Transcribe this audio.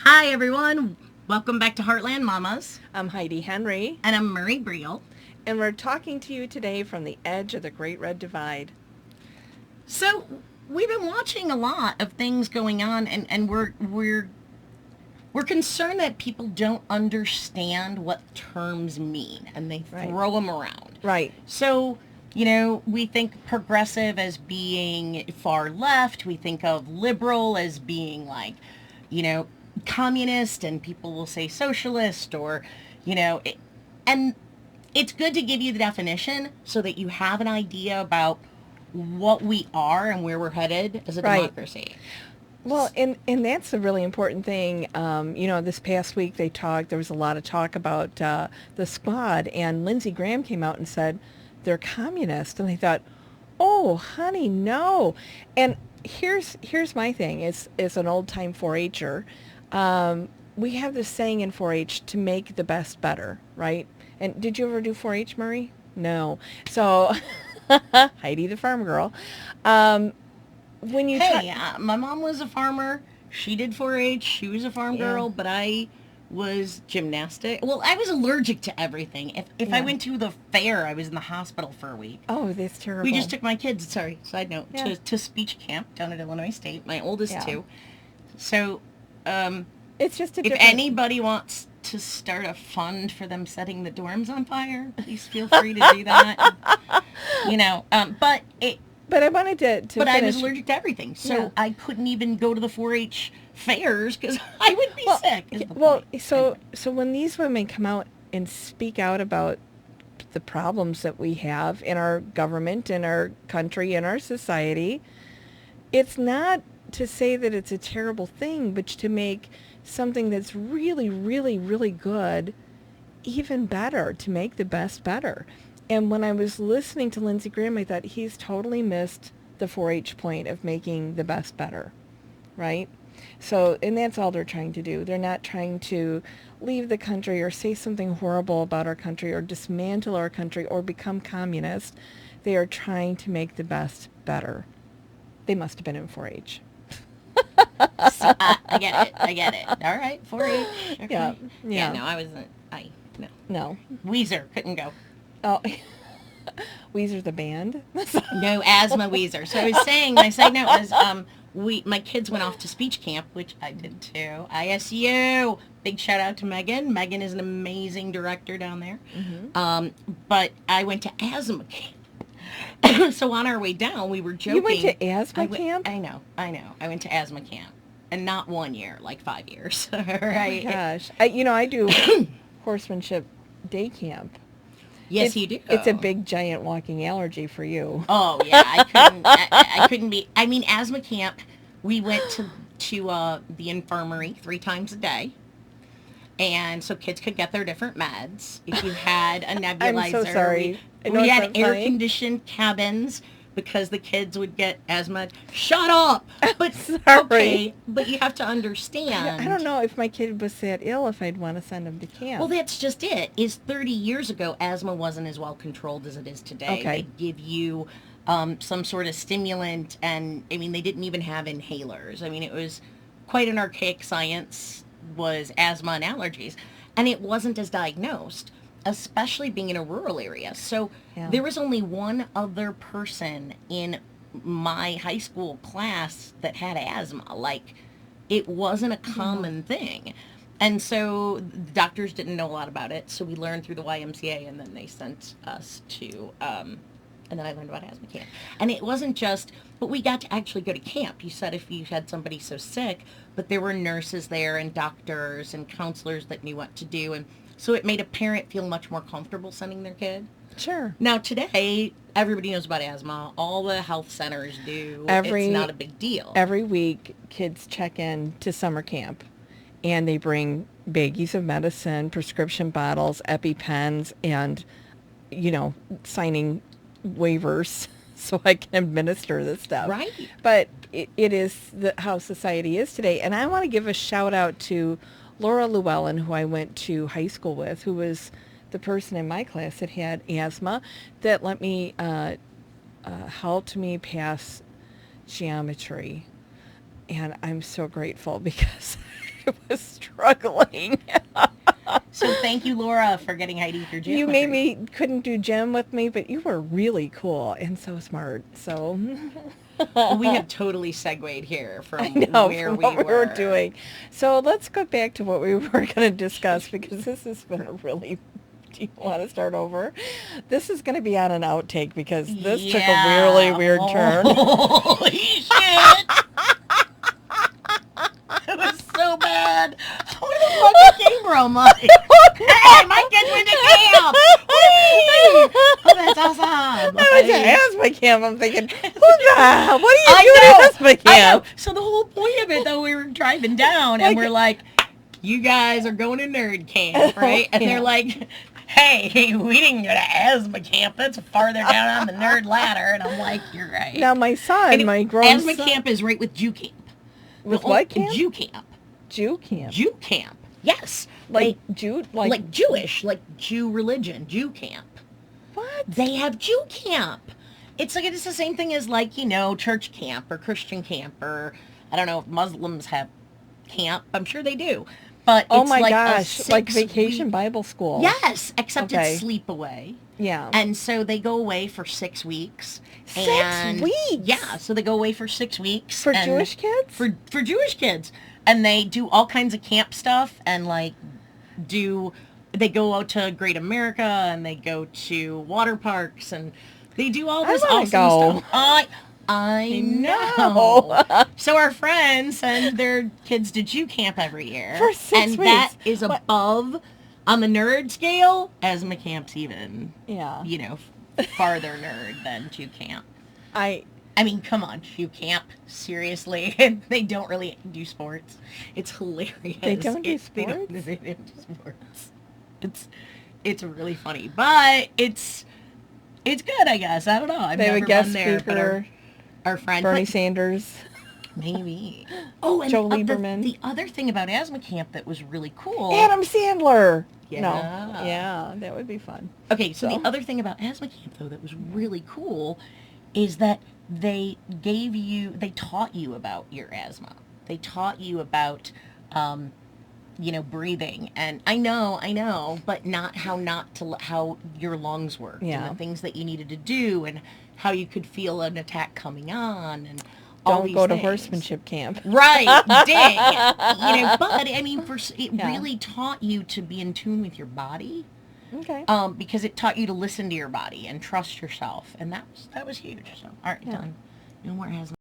Hi, everyone. Welcome back to Heartland Mamas. I'm Heidi Henry, And I'm Murri Briel. and we're talking to you today from the edge of the Great Red Divide. So, we've been watching a lot of things going on, and we're concerned that people don't understand what terms mean, and they Right. throw them around. Right. So, we think progressive as being far left. We think of liberal as being like, you know, communist, and people will say socialist, or, and it's good to give you the definition so that you have an idea about what we are and where we're headed as a Right. democracy. Well, and that's a really important thing. This past week there was a lot of talk about the squad, and Lindsey Graham came out and said they're communist, and I thought, oh, honey, no. And here's my thing. As an old time 4-H'er, we have this saying in 4-H to make the best better, right? And did you ever do 4-H, Murri? No. So, Heidi, the farm girl. When you Hey, my mom was a farmer. She did 4-H. She was a farm Yeah. girl, but I was gymnastic. Well, I was allergic to everything. If I Yeah. went to the fair, I was in the hospital for a week. Oh, that's terrible. We just took my kids, sorry, side note, Yeah. to speech camp down at Illinois State, my oldest Yeah. two. So, It's just a if different... anybody wants to start a fund for them setting the dorms on fire, please feel free to do that. But I wanted to But finish. I was allergic to everything, so Yeah. I couldn't even go to the 4-H fairs because I would be sick. is the Well, point. so when these women come out and speak out about the problems that we have in our government, in our country, in our society, it's not to say that it's a terrible thing, but to make something that's really, really, really good even better, to make the best better. And when I was listening to Lindsey Graham, I thought he's totally missed the 4-H point of making the best better, right? So, and that's all they're trying to do. They're not trying to leave the country or say something horrible about our country or dismantle our country or become communist. They are trying to make the best better. They must have been in 4-H. So, I get it. I get it. All right, 4-H. Okay. Yeah, yeah. No, I wasn't. No. No. Weezer couldn't go. Oh, Weezer the band? No asthma Weezer. So I was saying, my side note was, my kids went off to speech camp, which I did too. ISU. Big shout out to Megan. Megan is an amazing director down there. Mm-hmm. But I went to asthma camp. So on our way down, we were joking. You went to asthma camp? I know. I went to asthma camp. And not 1 year, like 5 years. Oh Right? my gosh. I do horsemanship day camp. Yes, you do. It's a big, giant walking allergy for you. Oh yeah, I couldn't be. I mean, asthma camp. We went to the infirmary 3 times a day, and so kids could get their different meds. If you had a nebulizer, I'm so sorry. I know we it's had not air funny. conditioned cabins because the kids would get asthma. Shut up! But Sorry. okay, but you have to understand. I don't know if my kid was that ill if I'd want to send him to camp. Well, that's just it. Is 30 years ago, asthma wasn't as well controlled as it is today. Okay. They give you some sort of stimulant, and I mean, they didn't even have inhalers. I mean, it was quite an archaic science, was asthma and allergies, and it wasn't as diagnosed, especially being in a rural area. So Yeah. there was only one other person in my high school class that had asthma. Like, it wasn't a common thing. And so the doctors didn't know a lot about it. So we learned through the YMCA, and then they sent us to, and then I learned about asthma camp. And it wasn't just, but we got to actually go to camp. You said if you had somebody so sick, but there were nurses there and doctors and counselors that knew what to do. And so it made a parent feel much more comfortable sending their kid. Sure. Now today, everybody knows about asthma. All the health centers do. Every- It's not a big deal. Every week, kids check in to summer camp, and they bring baggies of medicine, prescription bottles, EpiPens, and, signing waivers so I can administer this stuff. Right. But it is how society is today. And I want to give a shout out to Laura Llewellyn, who I went to high school with, who was the person in my class that had asthma, that let me, helped me pass geometry. And I'm so grateful because I was struggling. So thank you, Laura, for getting Heidi through You geometry. couldn't do gym with me, but you were really cool and so smart. So Well, we have totally segued here I from know where from we what we were were. doing. So let's go back to what we were going to discuss because this has been a really. Do you want to start over? This is going to be on an outtake because this took a really Yeah. weird turn. Holy shit! It was so bad. Where the fuck it came from? Like, hey, my kids went to camp. Whee! Oh, that's awesome. I was at asthma camp. I'm thinking, what are you doing at asthma I know. camp? So the whole point of it, though, we were driving down and we're like, you guys are going to nerd camp, right? And they're like, hey, we didn't go to asthma camp. That's farther down on the nerd ladder. And I'm like, you're right. Now my son, And my grown asthma son. camp is right with Jew camp. With what camp? Jew camp. Jew camp. Jew camp. Yes. Like Jew? Like Jewish, like Jew religion, Jew camp. What? They have Jew camp. It's like it's the same thing as like, you know, church camp or Christian camp or I don't know if Muslims have camp. I'm sure they do. But Oh it's my like gosh, like vacation week. Bible school. Yes, except Okay. it's sleepaway. Yeah. And so they go away for 6 weeks. 6 and weeks? Yeah, so they go away for 6 weeks. For and Jewish kids? For Jewish kids. And they do all kinds of camp stuff and like they go out to Great America and they go to water parks and they do all this wanna awesome go. stuff. I know. know. So our friends send their kids to Jew camp every year. For 6 and weeks. that is What? above on the nerd scale. Asthma camp's even, Yeah. you know, farther nerd than Jew camp. I I mean, come on, Jew camp. Seriously. They don't really do sports. It's hilarious. They don't do They don't sports? do sports. It's really funny. But it's good, I guess. I don't know. I've they have never a guest been there, but speaker, our friend Bernie but- Sanders. Maybe. Oh, and Joe Lieberman. the other thing about asthma camp that was really cool. Adam Sandler. Yeah. No. Yeah, that would be fun. Okay, so So? the other thing about asthma camp though that was really cool is that they taught you about your asthma. They taught you about breathing. And I know, but how your lungs work Yeah. and the things that you needed to do and how you could feel an attack coming on and all Don't these go to things. horsemanship camp. Right, dang. But I mean, it Yeah. really taught you to be in tune with your body, Okay. because it taught you to listen to your body and trust yourself, and that was huge. So, all right, Yeah. done. No more asthma.